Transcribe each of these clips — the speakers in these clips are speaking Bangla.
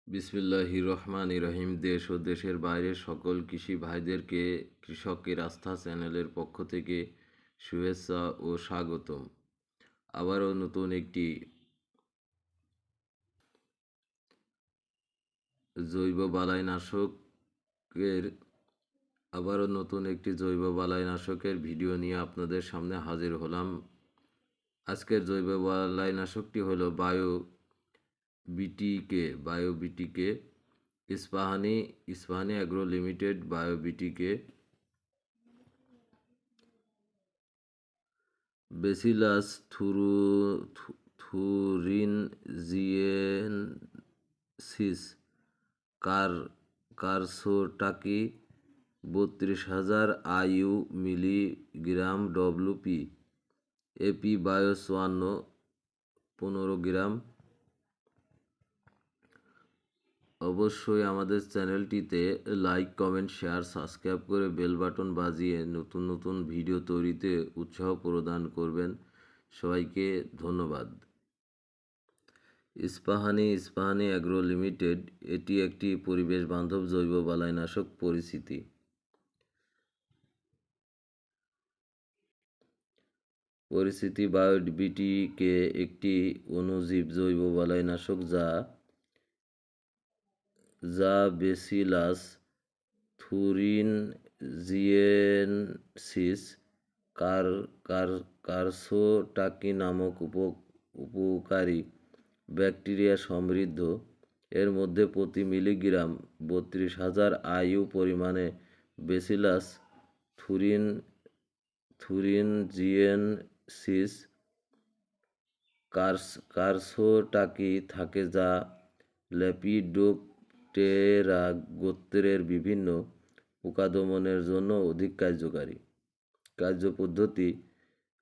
বিসমিল্লাহির রহমানির রহিম। দেশ ও দেশের বাইরের সকল কৃষি ভাইদেরকে কৃষকের আস্থা চ্যানেলের পক্ষ থেকে শুভেচ্ছা ও স্বাগতম। আবারও নতুন একটি জৈব বালাইনাশকের ভিডিও নিয়ে আপনাদের সামনে হাজির হলাম। আজকের জৈব বালাইনাশকটি হলো বায়োবিটিকে ইস্পাহানি অ্যাগ্রো লিমিটেড বায়োবিটিকে bacillus thuringiensis kurstaki 32,000 IU milligram WP AP bio 15 gram. অবশ্যই আমাদের চ্যানেলটিতে লাইক, কমেন্ট, শেয়ার, সাবস্ক্রাইব করে বেল বাটন বাজিয়ে নতুন নতুন ভিডিও তৈরিতে উৎসাহ প্রদান করবেন। সবাইকে ধন্যবাদ। ইস্পাহানি অ্যাগ্রো লিমিটেড এটি একটি পরিবেশ বান্ধব জৈব বালাইনাশক পরিস্থিতি বায়োবিটিকে একটি অণুজীব জৈব বালাইনাশক যা বেসিলাস থুরিনজিয়েনসিস কারসোটাকি নামক উপকারী ব্যাকটেরিয়া সমৃদ্ধ। এর মধ্যে প্রতি মিলিগ্রাম 32,000 IU পরিমাণে বেসিলাস থুরিনজিয়েনসিস কারসোটাকি থাকে, যা লেপিডোপ্টেরা গোত্রের বিভিন্ন পোকা দমনের জন্য অধিক কার্যকারী। কার্যপদ্ধতি: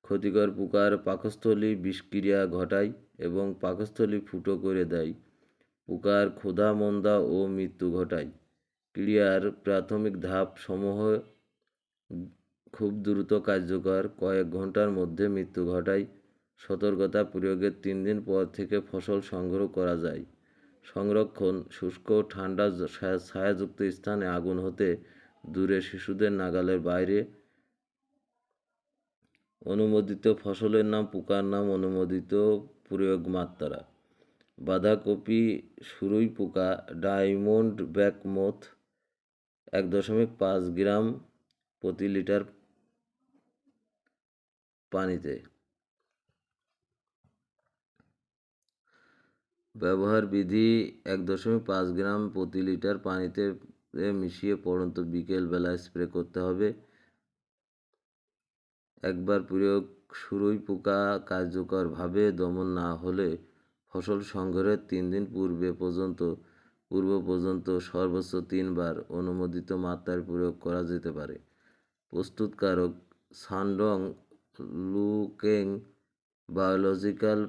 ক্ষতিকর পোকার পাকস্থলী বিষক্রিয়া ঘটায় এবং পাকস্থলী ফুটো করে দেয়। পোকার ক্ষুধা, মন্দা ও মৃত্যু ঘটায়। ক্রিয়ার প্রাথমিক ধাপ সমূহ খুব দ্রুত কার্যকর, কয়েক ঘন্টার মধ্যে মৃত্যু ঘটায়। সতর্কতা: প্রয়োগের 3 দিন পর থেকে ফসল সংগ্রহ করা যায়। সংরক্ষণ: শুষ্ক ও ঠান্ডা ছায়াযুক্ত স্থানে আগুন হতে দূরে, শিশুদের নাগালের বাইরে। অনুমোদিত ফসলের নাম, পোকার নাম, অনুমোদিত প্রয়োগ মাত্রা: বাঁধাকপি সুরুই পোকা ডায়মন্ড ব্যাক মোথ 1.5 গ্রাম প্রতি লিটার পানিতে। ব্যবহার বিধি: 1.5 গ্রাম প্রতি লিটার পানিতে মিশিয়ে পড়ন্ত বিকেল বেলায় স্প্রে করতে হবে। একবার প্রয়োগ: সুরুই পোকা কার্যকরভাবে দমন না হলে ফসল সংগ্রহের 3 দিন পূর্ব পর্যন্ত সর্বোচ্চ 3 বার অনুমোদিত মাত্রায় প্রয়োগ করা যেতে পারে। প্রস্তুতকারক: Shandong Lukang biological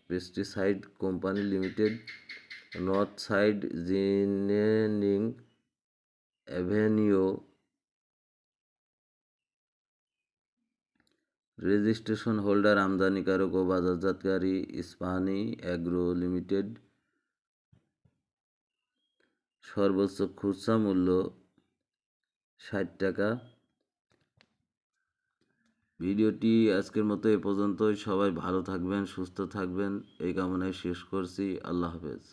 pesticide company limited, north side, Jining avenue. Registration holder: আমদানিকারক ও বাজারজাতকারী ইস্পাহানি অ্যাগ্রো লিমিটেড। সর্বোচ্চ খুচরা মূল্য 60 টাকা। ভিডিওটি আজকের মতো এ পর্যন্তই। সবাই ভালো থাকবেন, সুস্থ থাকবেন এই কামনায় শেষ করছি। আল্লাহ হাফেজ।